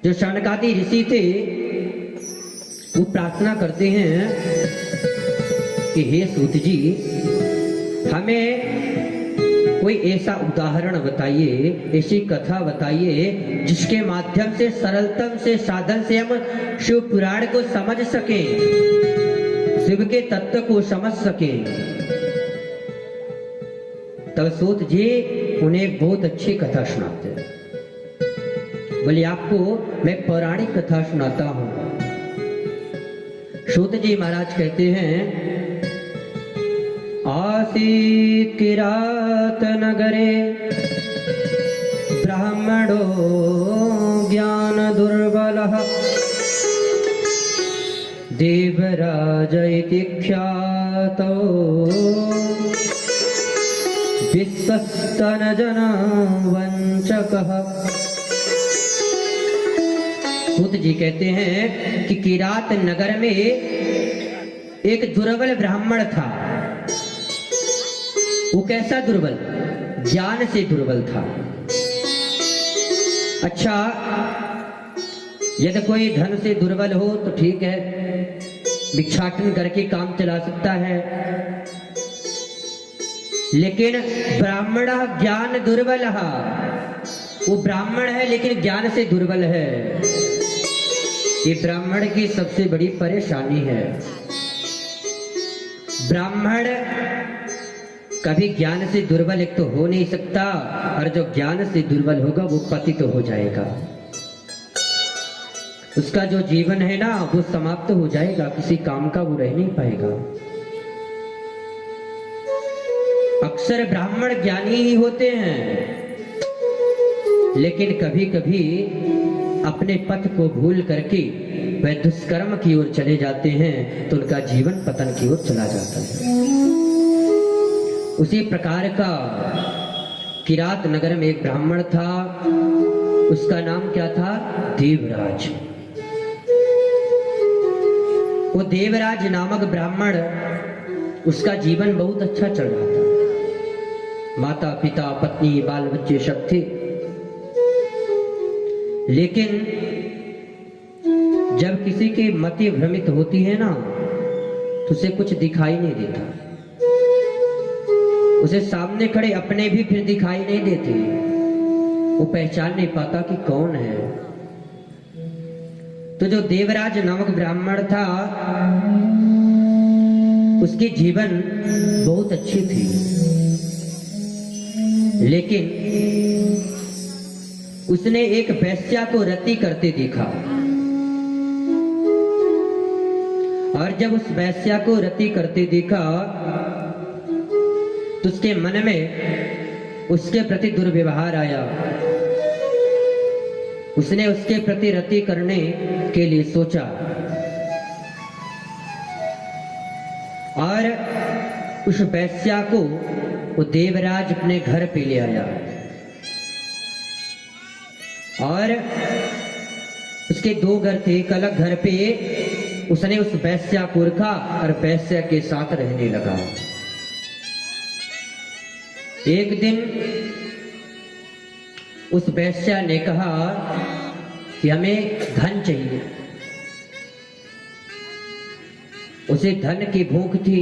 जो शौनकादि ऋषि थे वो प्रार्थना करते हैं कि हे सूत जी, हमें कोई ऐसा उदाहरण बताइए, ऐसी कथा बताइए जिसके माध्यम से सरलतम से साधन से हम शिव पुराण को समझ सकें, शिव के तत्व को समझ सकें। तब सूत जी उन्हें एक बहुत अच्छी कथा सुनाते हैं। बोले आपको मैं पौराणिक कथा सुनाता हूं। सूत जी महाराज कहते हैं, आसीत किरात नगरे ब्राह्मणो ज्ञान दुर्बलः देवराज इति ख्यातो विश्वस्तनजन वंचकः। सूत जी कहते हैं कि किरात नगर में एक दुर्बल ब्राह्मण था। वो कैसा दुर्बल? ज्ञान से दुर्बल था। अच्छा, यदि कोई धन से दुर्बल हो तो ठीक है, भिक्षाटन करके काम चला सकता है, लेकिन ब्राह्मण ज्ञान दुर्बल, वो ब्राह्मण है लेकिन ज्ञान से दुर्बल है। ये ब्राह्मण की सबसे बड़ी परेशानी है। ब्राह्मण कभी ज्ञान से दुर्बल एक तो हो नहीं सकता, और जो ज्ञान से दुर्बल होगा वो पतित तो हो जाएगा। उसका जो जीवन है ना वो समाप्त हो जाएगा, किसी काम का वो रह नहीं पाएगा। अक्सर ब्राह्मण ज्ञानी ही होते हैं, लेकिन कभी कभी अपने पथ को भूल करके वह दुष्कर्म की ओर चले जाते हैं तो उनका जीवन पतन की ओर चला जाता है। उसी प्रकार का किरात नगर में एक ब्राह्मण था, उसका नाम क्या था? देवराज। वो देवराज नामक ब्राह्मण, उसका जीवन बहुत अच्छा चल रहा था। माता पिता पत्नी बाल बच्चे सब थे, लेकिन जब किसी की मति भ्रमित होती है ना तो उसे कुछ दिखाई नहीं देता। उसे सामने खड़े अपने भी फिर दिखाई नहीं देते, वो पहचान नहीं पाता कि कौन है। तो जो देवराज नामक ब्राह्मण था उसकी जीवन बहुत अच्छी थी, लेकिन उसने एक वेश्या को रति करते देखा, और जब उस वेश्या को रति करते देखा तो उसके मन में उसके प्रति दुर्व्यवहार आया। उसने उसके प्रति रति करने के लिए सोचा और उस वेश्या को वो देवराज अपने घर पे ले आया और उसके दो घर थे। एक अलग घर पे उसने उस वेश्या को रखा और वेश्या के साथ रहने लगा। एक दिन उस वेश्या ने कहा कि हमें धन चाहिए। उसे धन की भूख थी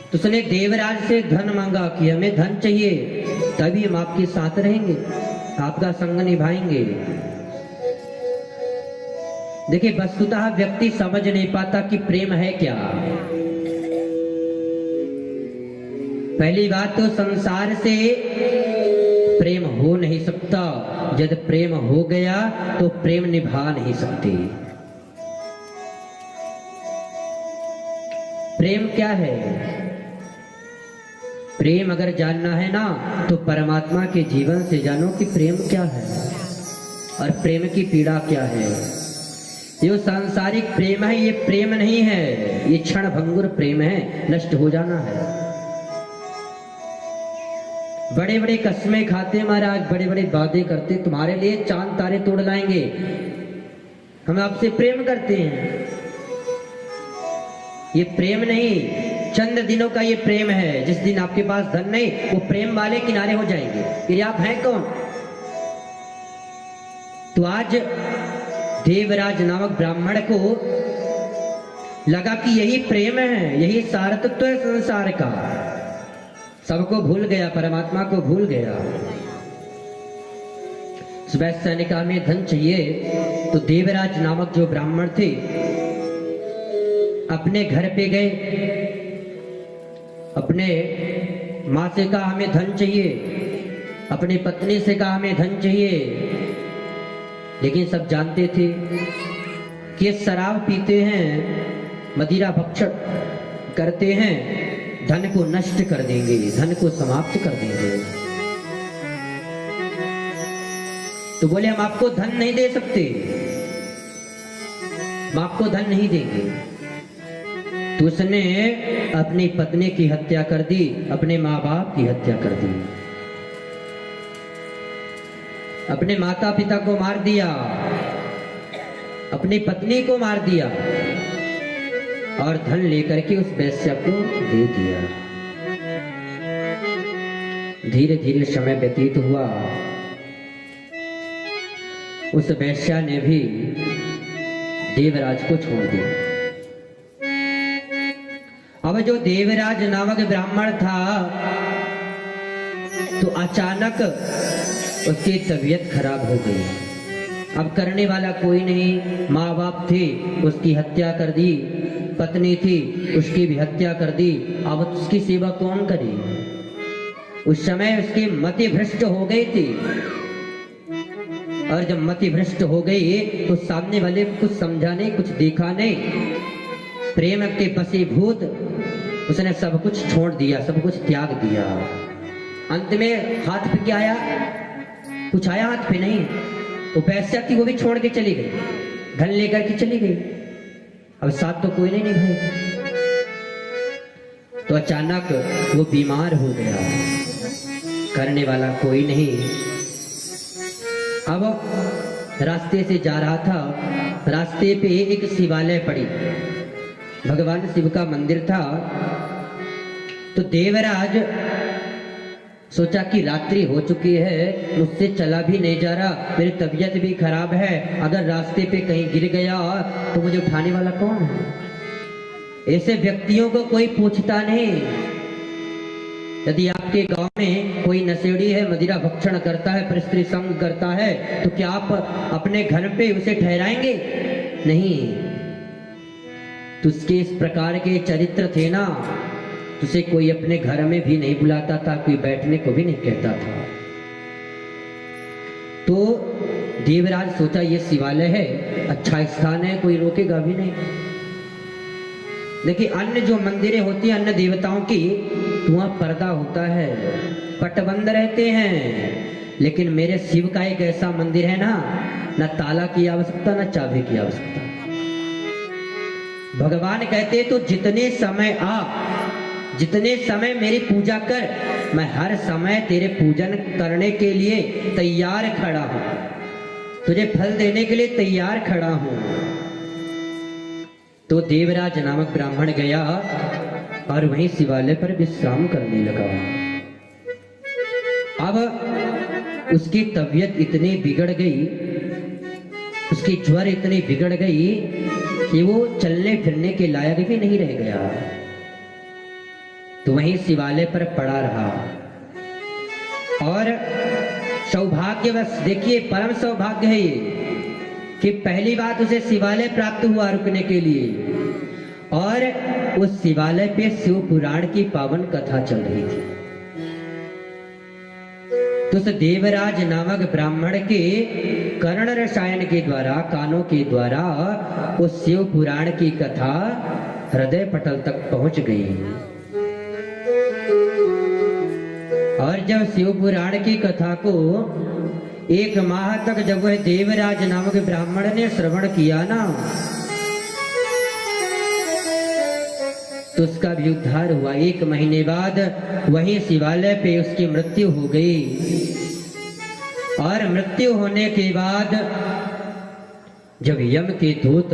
तो उसने देवराज से धन मांगा कि हमें धन चाहिए, तभी हम आपके साथ रहेंगे, आपका संग निभाएंगे। देखिए, वस्तुतः व्यक्ति समझ नहीं पाता कि प्रेम है क्या। पहली बात तो संसार से प्रेम हो नहीं सकता, जब प्रेम हो गया तो प्रेम निभा नहीं सकते। प्रेम क्या है? प्रेम अगर जानना है ना तो परमात्मा के जीवन से जानो कि प्रेम क्या है और प्रेम की पीड़ा क्या है। ये सांसारिक प्रेम है, ये प्रेम नहीं है, ये क्षण भंगुर प्रेम है, नष्ट हो जाना है। बड़े बड़े कस्में खाते महाराज, बड़े बड़े वादे करते, तुम्हारे लिए चांद तारे तोड़ लाएंगे, हम आपसे प्रेम करते हैं। ये प्रेम नहीं, चंद दिनों का ये प्रेम है। जिस दिन आपके पास धन नहीं, वो प्रेम वाले किनारे हो जाएंगे। फिर आप हैं कौन? तो आज देवराज नामक ब्राह्मण को लगा कि यही प्रेम है, यही सारतत्व है संसार का। सबको भूल गया, परमात्मा को भूल गया। वैश्य ने कहा हमें धन चाहिए। तो देवराज नामक जो ब्राह्मण थे अपने घर पे गए, अपने माँ से कहा हमें धन चाहिए, अपनी पत्नी से कहा हमें धन चाहिए। लेकिन सब जानते थे कि शराब पीते हैं, मदिरा भक्षण करते हैं, धन को नष्ट कर देंगे, धन को समाप्त कर देंगे। तो बोले हम आपको धन नहीं दे सकते, हम आपको धन नहीं देंगे। तो उसने अपनी पत्नी की हत्या कर दी, अपने माँ बाप की हत्या कर दी, अपने माता पिता को मार दिया, अपनी पत्नी को मार दिया और धन लेकर के उस वैश्य को दे दिया। धीरे धीरे समय व्यतीत हुआ, उस वैश्या ने भी देवराज को छोड़ दिया। अब जो देवराज नामक ब्राह्मण था तो अचानक उसकी तबीयत खराब हो गई। अब करने वाला कोई नहीं, माँ बाप थे उसकी हत्या कर दी, पत्नी थी उसकी भी हत्या कर दी। अब उसकी सेवा कौन करे? उस समय उसकी मति भ्रष्ट हो गई थी, और जब मति भ्रष्ट हो गई तो सामने वाले को कुछ समझा नहीं, कुछ देखा नहीं, प्रेम के वशीभूत उसने सब कुछ छोड़ दिया, सब कुछ त्याग दिया। अंत में हाथ पे क्या आया? कुछ आया हाथ पे नहीं। वो वैश्या थी, वो भी छोड़ के चली गई, धन लेकर के चली गई। अब साथ तो कोई नहीं निभाएगा। तो अचानक वो बीमार हो गया, करने वाला कोई नहीं। अब रास्ते से जा रहा था, रास्ते पे एक शिवालय पड़ी, भगवान शिव का मंदिर था। तो देवराज सोचा कि रात्रि हो चुकी है, मुझसे चला भी नहीं जा रहा, मेरी तबीयत भी खराब है, अगर रास्ते पे कहीं गिर गया तो मुझे उठाने वाला कौन है? ऐसे व्यक्तियों को कोई पूछता नहीं। यदि आपके गांव में कोई नशेड़ी है, मदिरा भक्षण करता है, परस्त्री संग करता है, तो क्या आप अपने घर पे उसे ठहराएंगे? नहीं। तो उसके इस प्रकार के चरित्र थे ना, उसे कोई अपने घर में भी नहीं बुलाता था, कोई बैठने को भी नहीं कहता था। तो देवराज सोचा ये शिवालय है, अच्छा स्थान है, कोई रोकेगा भी नहीं। देखिए अन्य जो मंदिरें होती हैं अन्य देवताओं की, तो वहां पर्दा होता है, पटबंद रहते हैं। लेकिन मेरे शिव का एक ऐसा मंदिर है ना, न ताला की आवश्यकता, न चाबी की आवश्यकता। भगवान कहते तो जितने समय आ, जितने समय मेरी पूजा कर, मैं हर समय तेरे पूजन करने के लिए तैयार खड़ा हूं, तुझे फल देने के लिए तैयार खड़ा हूं। तो देवराज नामक ब्राह्मण गया और वहीं शिवालय पर विश्राम करने लगा। अब उसकी तबीयत इतनी बिगड़ गई, उसकी ज्वर इतनी बिगड़ गई कि वो चलने फिरने के लायक भी नहीं रह गया। तो वहीं शिवालय पर पड़ा रहा। और सौभाग्यवश, देखिए परम सौभाग्य है ये कि पहली बात उसे शिवालय प्राप्त हुआ रुकने के लिए, और उस शिवालय पे शिव पुराण की पावन कथा चल रही थी। तो उस देवराज नामक ब्राह्मण के कर्ण रसायन के द्वारा, कानों के द्वारा उस शिव पुराण की कथा हृदय पटल तक पहुंच गई। और जब शिव पुराण की कथा को 1 माह तक जब वह देवराज नामक ब्राह्मण ने श्रवण किया ना, तो उसका भी उद्धार हुआ। 1 महीने बाद वहीं शिवालय पे उसकी मृत्यु हो गई। और मृत्यु होने के बाद जब यम के दूत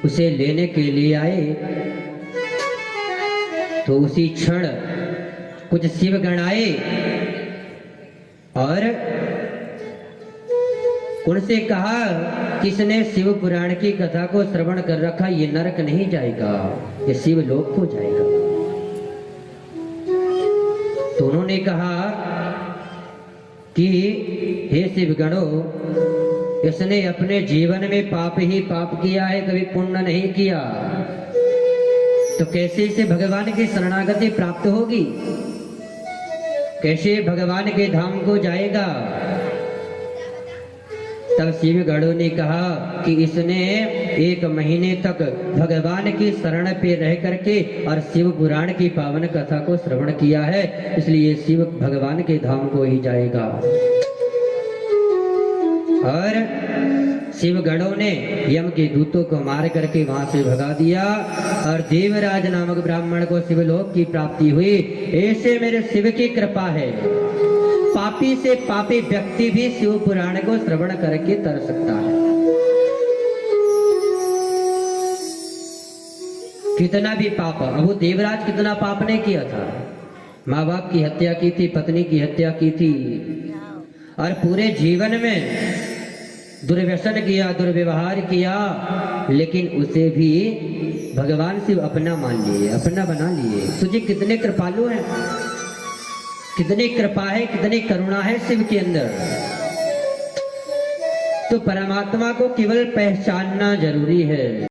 उसे लेने के लिए आए, तो उसी क्षण कुछ शिवगण आए और उनसे कहा किसने शिव पुराण की कथा को श्रवण कर रखा, ये नरक नहीं जाएगा, ये शिव लोक को जाएगा। तो उन्होंने कहा कि हे शिव गणों, इसने अपने जीवन में पाप ही पाप किया है, कभी पुण्य नहीं किया, तो कैसे इसे भगवान की शरणागति प्राप्त होगी, कैसे भगवान के धाम को जाएगा। तब शिव गणों ने कहा कि इसने 1 महीने तक भगवान की शरण पे रह करके और शिव पुराण की पावन कथा को श्रवण किया है, इसलिए शिव भगवान के धाम को ही जाएगा। और शिव गणों ने यम के दूतों को मार करके वहां से भगा दिया और देवराज नामक ब्राह्मण को शिवलोक की प्राप्ति हुई। ऐसे मेरे शिव की कृपा है, पापी से पापी व्यक्ति भी शिव पुराण को श्रवण करके तर सकता है। कितना भी पाप, अब वो देवराज कितना पाप नहीं किया था, माँ बाप की हत्या की थी, पत्नी की हत्या की थी और पूरे जीवन में दुर्व्यसन किया, दुर्व्यवहार किया, लेकिन उसे भी भगवान शिव अपना मान लिए, अपना बना लिए। तुझे कितने कृपालु हैं, कितनी कृपा है, कितनी करुणा है शिव के अंदर। तो परमात्मा को केवल पहचानना जरूरी है।